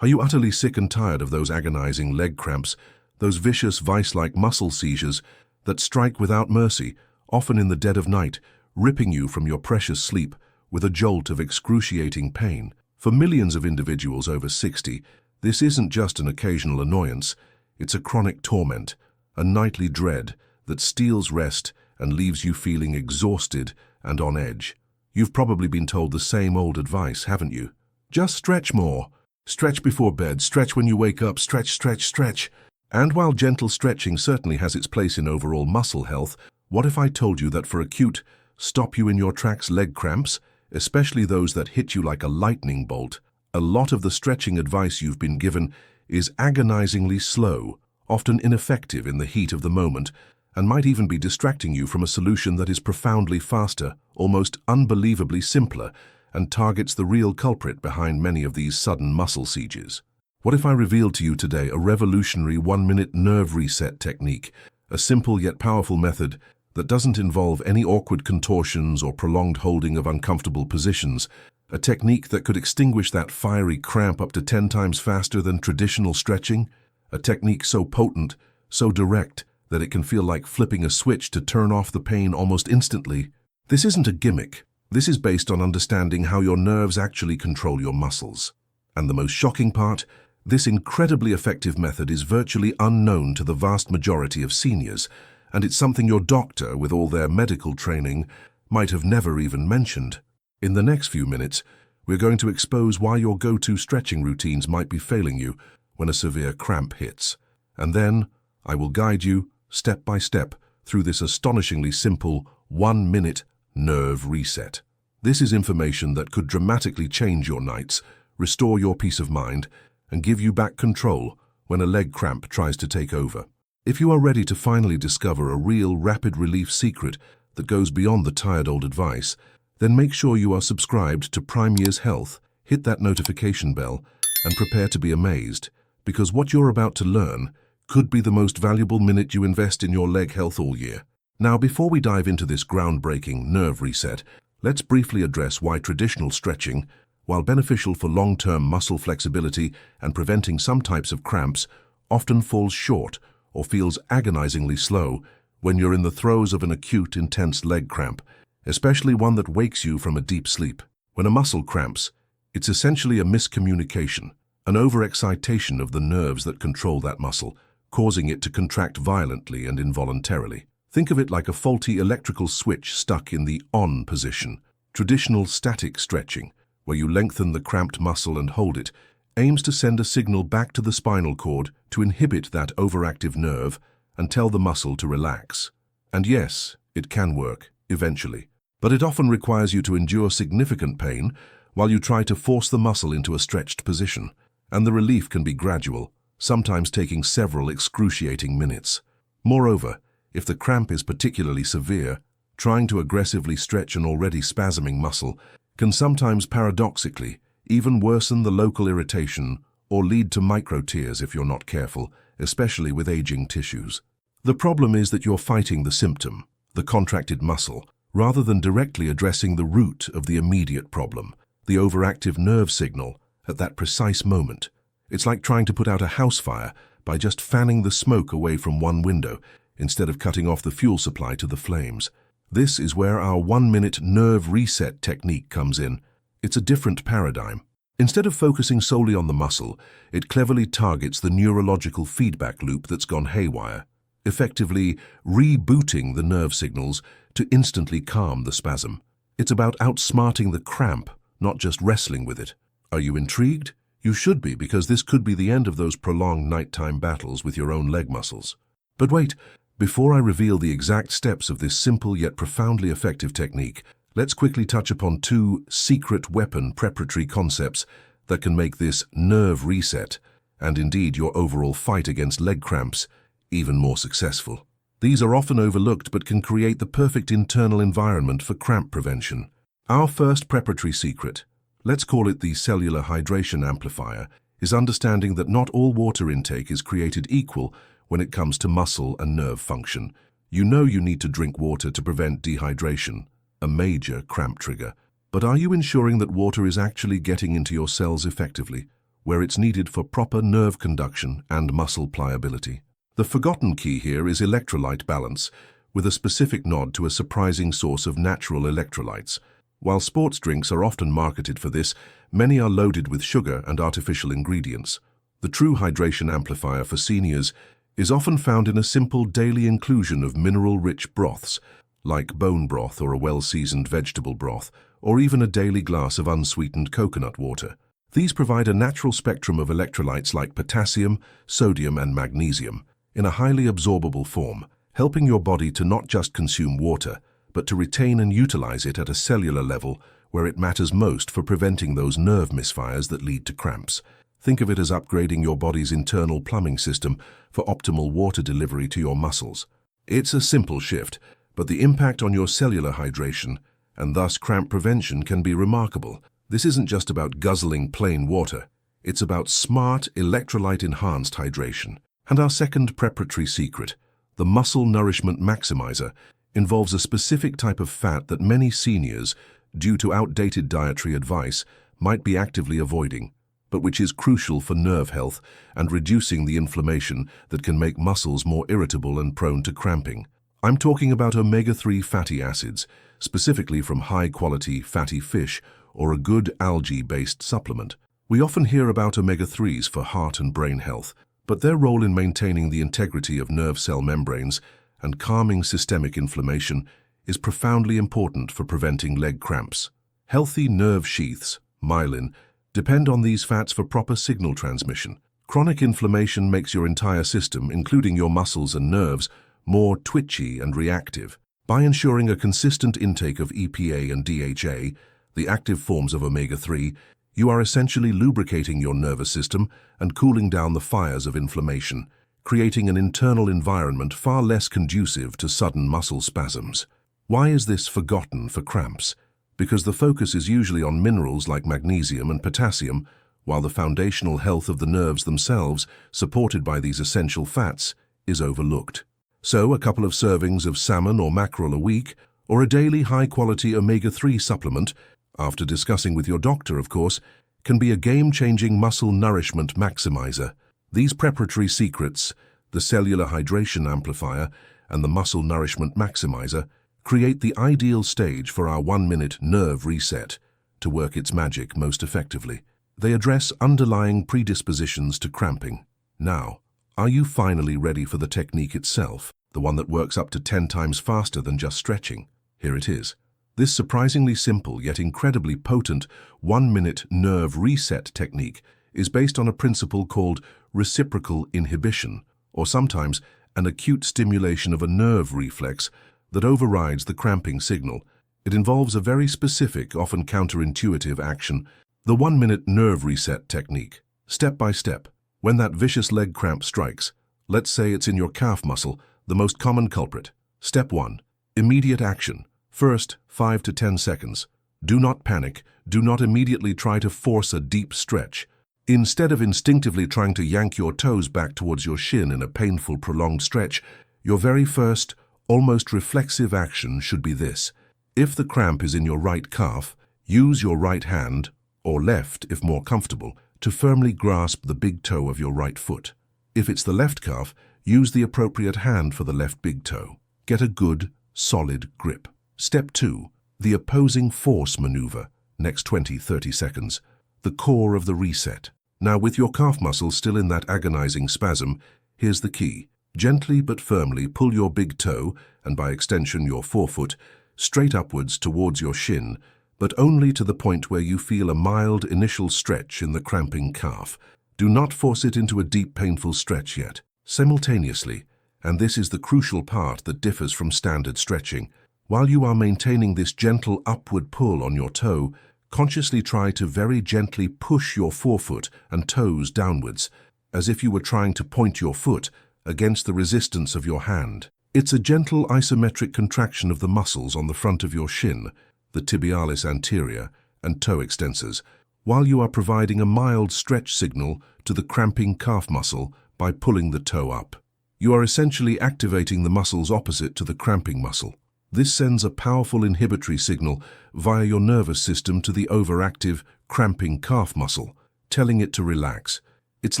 Are you utterly sick and tired of those agonizing leg cramps, those vicious vice-like muscle seizures that strike without mercy, often in the dead of night, ripping you from your precious sleep with a jolt of excruciating pain? For millions of individuals over 60, this isn't just an occasional annoyance, it's a chronic torment, a nightly dread that steals rest and leaves you feeling exhausted and on edge. You've probably been told the same old advice, haven't you? Just stretch more. Stretch before bed, stretch when you wake up, stretch, stretch, stretch. And while gentle stretching certainly has its place in overall muscle health, what if I told you that for acute, stop-you-in-your-tracks leg cramps, especially those that hit you like a lightning bolt, a lot of the stretching advice you've been given is agonizingly slow, often ineffective in the heat of the moment, and might even be distracting you from a solution that is profoundly faster, almost unbelievably simpler, and targets the real culprit behind many of these sudden muscle sieges. What if I revealed to you today a revolutionary 1-minute nerve reset technique, a simple yet powerful method that doesn't involve any awkward contortions or prolonged holding of uncomfortable positions, a technique that could extinguish that fiery cramp up to 10 times faster than traditional stretching, a technique so potent, so direct, that it can feel like flipping a switch to turn off the pain almost instantly? This isn't a gimmick. This is based on understanding how your nerves actually control your muscles. And the most shocking part, this incredibly effective method is virtually unknown to the vast majority of seniors, and it's something your doctor, with all their medical training, might have never even mentioned. In the next few minutes, we're going to expose why your go-to stretching routines might be failing you when a severe cramp hits. And then, I will guide you, step by step, through this astonishingly simple 1-minute nerve reset. This is information that could dramatically change your nights, restore your peace of mind, and give you back control when a leg cramp tries to take over. If you are ready to finally discover a real rapid relief secret that goes beyond the tired old advice, then make sure you are subscribed to Prime Years Health, hit that notification bell, and prepare to be amazed, because what you're about to learn could be the most valuable minute you invest in your leg health all year. Now, before we dive into this groundbreaking nerve reset, let's briefly address why traditional stretching, while beneficial for long-term muscle flexibility and preventing some types of cramps, often falls short or feels agonizingly slow when you're in the throes of an acute, intense leg cramp, especially one that wakes you from a deep sleep. When a muscle cramps, it's essentially a miscommunication, an overexcitation of the nerves that control that muscle, causing it to contract violently and involuntarily. Think of it like a faulty electrical switch stuck in the on position. Traditional static stretching, where you lengthen the cramped muscle and hold it, aims to send a signal back to the spinal cord to inhibit that overactive nerve and tell the muscle to relax. And yes, it can work, eventually, but it often requires you to endure significant pain while you try to force the muscle into a stretched position, and the relief can be gradual, sometimes taking several excruciating minutes. Moreover, if the cramp is particularly severe, trying to aggressively stretch an already spasming muscle can sometimes paradoxically even worsen the local irritation or lead to micro-tears if you're not careful, especially with aging tissues. The problem is that you're fighting the symptom, the contracted muscle, rather than directly addressing the root of the immediate problem, the overactive nerve signal at that precise moment. It's like trying to put out a house fire by just fanning the smoke away from one window instead of cutting off the fuel supply to the flames. This is where our 1-minute nerve reset technique comes in. It's a different paradigm. Instead of focusing solely on the muscle, it cleverly targets the neurological feedback loop that's gone haywire, effectively rebooting the nerve signals to instantly calm the spasm. It's about outsmarting the cramp, not just wrestling with it. Are you intrigued? You should be, because this could be the end of those prolonged nighttime battles with your own leg muscles. But wait, before I reveal the exact steps of this simple yet profoundly effective technique, let's quickly touch upon 2 secret weapon preparatory concepts that can make this nerve reset, and indeed your overall fight against leg cramps, even more successful. These are often overlooked but can create the perfect internal environment for cramp prevention. Our first preparatory secret, let's call it the cellular hydration amplifier, is understanding that not all water intake is created equal when it comes to muscle and nerve function. You know you need to drink water to prevent dehydration, a major cramp trigger. But are you ensuring that water is actually getting into your cells effectively? where it's needed for proper nerve conduction and muscle pliability. The forgotten key here is electrolyte balance, with a specific nod to a surprising source of natural electrolytes. While sports drinks are often marketed for this, many are loaded with sugar and artificial ingredients. The true hydration amplifier for seniors is often found in a simple daily inclusion of mineral-rich broths, like bone broth or a well-seasoned vegetable broth, or even a daily glass of unsweetened coconut water. These provide a natural spectrum of electrolytes like potassium, sodium, and magnesium, in a highly absorbable form, helping your body to not just consume water, but to retain and utilize it at a cellular level where it matters most for preventing those nerve misfires that lead to cramps. Think of it as upgrading your body's internal plumbing system for optimal water delivery to your muscles. It's a simple shift, but the impact on your cellular hydration, and thus cramp prevention, can be remarkable. This isn't just about guzzling plain water. It's about smart, electrolyte-enhanced hydration. And our second preparatory secret, the muscle nourishment maximizer, involves a specific type of fat that many seniors, due to outdated dietary advice, might be actively avoiding, but which is crucial for nerve health and reducing the inflammation that can make muscles more irritable and prone to cramping. I'm talking about omega-3 fatty acids, specifically from high-quality fatty fish or a good algae-based supplement. We often hear about omega-3s for heart and brain health, but their role in maintaining the integrity of nerve cell membranes and calming systemic inflammation is profoundly important for preventing leg cramps. Healthy nerve sheaths, myelin, depend on these fats for proper signal transmission. Chronic inflammation makes your entire system, including your muscles and nerves, more twitchy and reactive. By ensuring a consistent intake of EPA and DHA, the active forms of omega-3, you are essentially lubricating your nervous system and cooling down the fires of inflammation, creating an internal environment far less conducive to sudden muscle spasms. Why is this forgotten for cramps? Because the focus is usually on minerals like magnesium and potassium, while the foundational health of the nerves themselves, supported by these essential fats, is overlooked. So a couple of servings of salmon or mackerel a week, or a daily high-quality omega-3 supplement, after discussing with your doctor, of course, can be a game-changing muscle nourishment maximizer. These preparatory secrets, the cellular hydration amplifier and the muscle nourishment maximizer, create the ideal stage for our 1-minute nerve reset to work its magic most effectively. They address underlying predispositions to cramping. Now, are you finally ready for the technique itself, the one that works up to 10 times faster than just stretching? Here it is. This surprisingly simple yet incredibly potent 1-minute nerve reset technique is based on a principle called reciprocal inhibition, or sometimes an acute stimulation of a nerve reflex that overrides the cramping signal. It involves a very specific, often counterintuitive action, the 1-minute nerve reset technique. Step by step, when that vicious leg cramp strikes, let's say it's in your calf muscle, the most common culprit. Step 1. Immediate action. First, 5 to 10 seconds. Do not panic. Do not immediately try to force a deep stretch. Instead of instinctively trying to yank your toes back towards your shin in a painful, prolonged stretch, your very first, almost reflexive action should be this. If the cramp is in your right calf, use your right hand, or left if more comfortable, to firmly grasp the big toe of your right foot. If it's the left calf, use the appropriate hand for the left big toe. Get a good, solid grip. Step 2. The opposing force maneuver, next 20-30 seconds. The core of the reset. Now, with your calf muscle still in that agonizing spasm, here's the key. Gently but firmly pull your big toe, and by extension your forefoot, straight upwards towards your shin, but only to the point where you feel a mild initial stretch in the cramping calf. Do not force it into a deep, painful stretch yet. Simultaneously, and this is the crucial part that differs from standard stretching, while you are maintaining this gentle upward pull on your toe, consciously try to very gently push your forefoot and toes downwards, as if you were trying to point your foot against the resistance of your hand. It's a gentle isometric contraction of the muscles on the front of your shin, the tibialis anterior, and toe extensors, while you are providing a mild stretch signal to the cramping calf muscle by pulling the toe up. You are essentially activating the muscles opposite to the cramping muscle. This sends a powerful inhibitory signal via your nervous system to the overactive, cramping calf muscle, telling it to relax. It's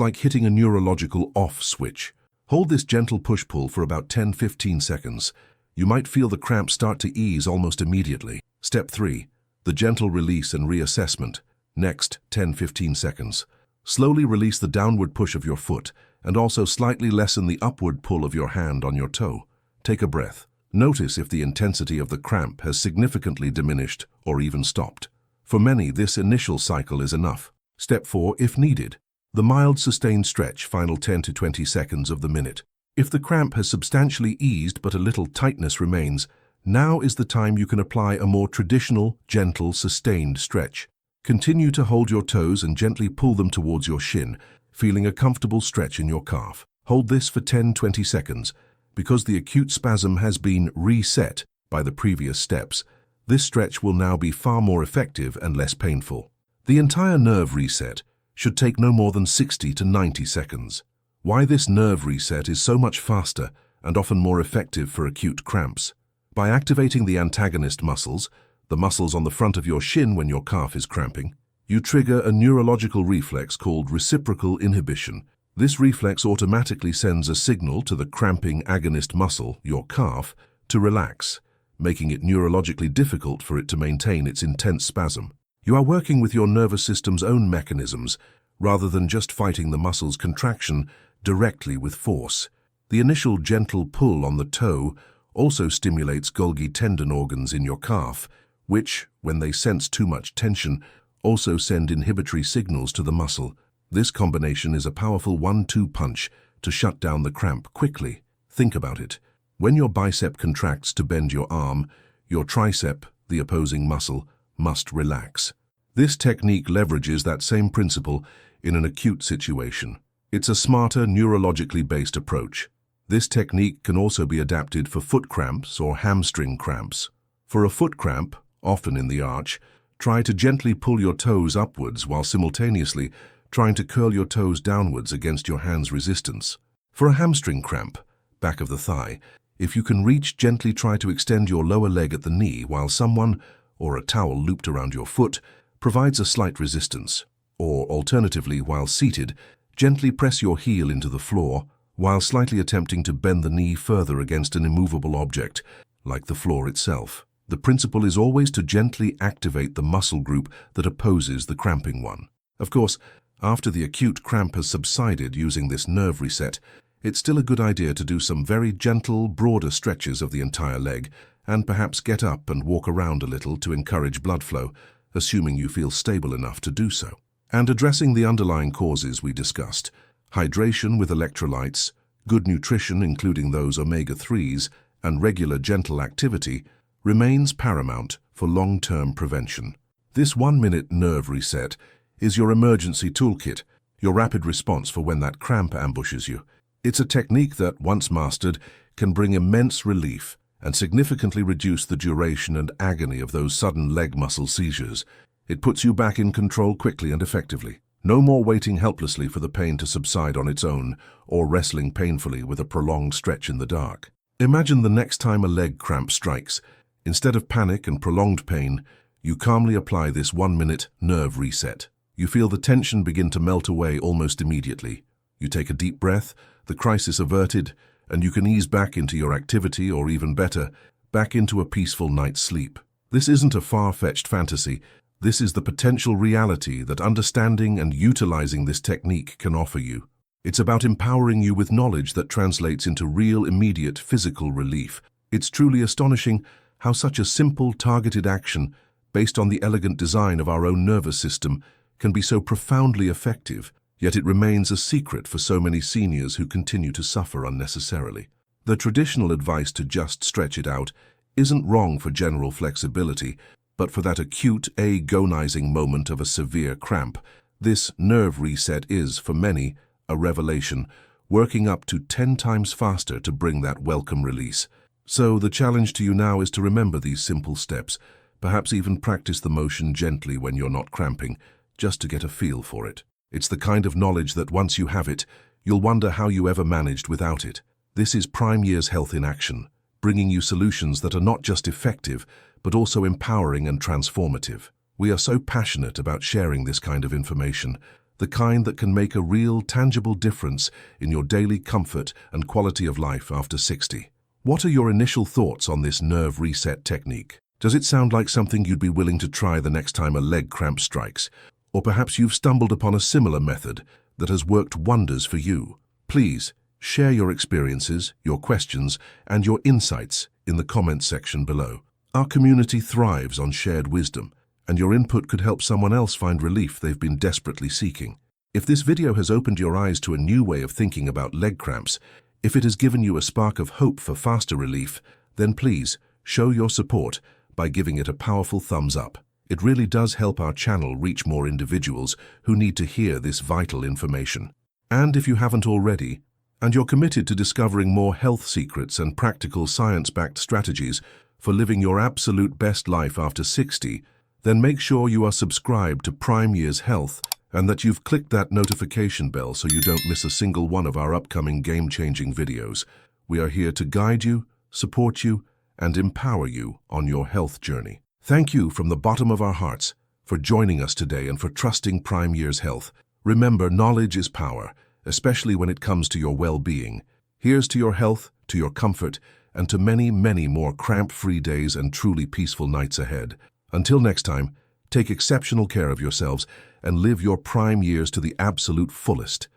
like hitting a neurological off switch. Hold this gentle push-pull for about 10-15 seconds. You might feel the cramp start to ease almost immediately. Step 3. The gentle release and reassessment. Next, 10-15 seconds. Slowly release the downward push of your foot and also slightly lessen the upward pull of your hand on your toe. Take a breath. Notice if the intensity of the cramp has significantly diminished or even stopped. For many, this initial cycle is enough. Step 4, if needed. The mild sustained stretch, final 10 to 20 seconds of the minute. If the cramp has substantially eased but a little tightness remains, now is the time you can apply a more traditional, gentle, sustained stretch. Continue to hold your toes and gently pull them towards your shin, feeling a comfortable stretch in your calf. Hold this for 10-20 seconds. Because the acute spasm has been reset by the previous steps, this stretch will now be far more effective and less painful. The entire nerve reset should take no more than 60 to 90 seconds. Why this nerve reset is so much faster and often more effective for acute cramps? By activating the antagonist muscles, the muscles on the front of your shin when your calf is cramping, you trigger a neurological reflex called reciprocal inhibition. This reflex automatically sends a signal to the cramping agonist muscle, your calf, to relax, making it neurologically difficult for it to maintain its intense spasm. You are working with your nervous system's own mechanisms, rather than just fighting the muscle's contraction directly with force. The initial gentle pull on the toe also stimulates Golgi tendon organs in your calf, which, when they sense too much tension, also send inhibitory signals to the muscle. This combination is a powerful 1-2 punch to shut down the cramp quickly. Think about it. When your bicep contracts to bend your arm, your tricep, the opposing muscle, must relax. This technique leverages that same principle in an acute situation. It's a smarter, neurologically based approach. This technique can also be adapted for foot cramps or hamstring cramps. For a foot cramp, often in the arch, try to gently pull your toes upwards while simultaneously trying to curl your toes downwards against your hand's resistance. For a hamstring cramp, back of the thigh, if you can reach, gently try to extend your lower leg at the knee while someone, or a towel looped around your foot, provides a slight resistance. Or alternatively, while seated, gently press your heel into the floor while slightly attempting to bend the knee further against an immovable object, like the floor itself. The principle is always to gently activate the muscle group that opposes the cramping one. Of course, after the acute cramp has subsided using this nerve reset, it's still a good idea to do some very gentle, broader stretches of the entire leg and perhaps get up and walk around a little to encourage blood flow, assuming you feel stable enough to do so. And addressing the underlying causes we discussed, hydration with electrolytes, good nutrition including those omega-3s, and regular gentle activity remains paramount for long-term prevention. This 1-minute nerve reset is your emergency toolkit, your rapid response for when that cramp ambushes you. It's a technique that, once mastered, can bring immense relief and significantly reduce the duration and agony of those sudden leg muscle seizures. It puts you back in control quickly and effectively. No more waiting helplessly for the pain to subside on its own or wrestling painfully with a prolonged stretch in the dark. Imagine the next time a leg cramp strikes. Instead of panic and prolonged pain, you calmly apply this 1-minute nerve reset. You feel the tension begin to melt away almost immediately. You take a deep breath, the crisis averted, and you can ease back into your activity, or even better, back into a peaceful night's sleep. This isn't a far-fetched fantasy. This is the potential reality that understanding and utilizing this technique can offer you. It's about empowering you with knowledge that translates into real, immediate physical relief. It's truly astonishing how such a simple, targeted action, based on the elegant design of our own nervous system, can be so profoundly effective, yet it remains a secret for so many seniors who continue to suffer unnecessarily. The traditional advice to just stretch it out isn't wrong for general flexibility, but for that acute, agonizing moment of a severe cramp, this nerve reset is, for many, a revelation, working up to 10 times faster to bring that welcome release. So the challenge to you now is to remember these simple steps, perhaps even practice the motion gently when you're not cramping, just to get a feel for it. It's the kind of knowledge that once you have it, you'll wonder how you ever managed without it. This is Prime Years Health in action, bringing you solutions that are not just effective, but also empowering and transformative. We are so passionate about sharing this kind of information the kind that can make a real, tangible difference in your daily comfort and quality of life after 60. What are your initial thoughts on this nerve reset technique? Does it sound like something you'd be willing to try the next time a leg cramp strikes? Or perhaps you've stumbled upon a similar method that has worked wonders for you? Please share your experiences, your questions, and your insights in the comments section below. Our community thrives on shared wisdom, and your input could help someone else find relief they've been desperately seeking. If this video has opened your eyes to a new way of thinking about leg cramps, if it has given you a spark of hope for faster relief, then please show your support by giving it a powerful thumbs up. It really does help our channel reach more individuals who need to hear this vital information. And if you haven't already, and you're committed to discovering more health secrets and practical science-backed strategies for living your absolute best life after 60, then make sure you are subscribed to Prime Years Health and that you've clicked that notification bell so you don't miss a single one of our upcoming game-changing videos. We are here to guide you, support you, and empower you on your health journey. Thank you from the bottom of our hearts for joining us today and for trusting Prime Years Health. Remember, knowledge is power, especially when it comes to your well-being. Here's to your health, to your comfort, and to many, many more cramp-free days and truly peaceful nights ahead. Until next time, take exceptional care of yourselves and live your prime years to the absolute fullest.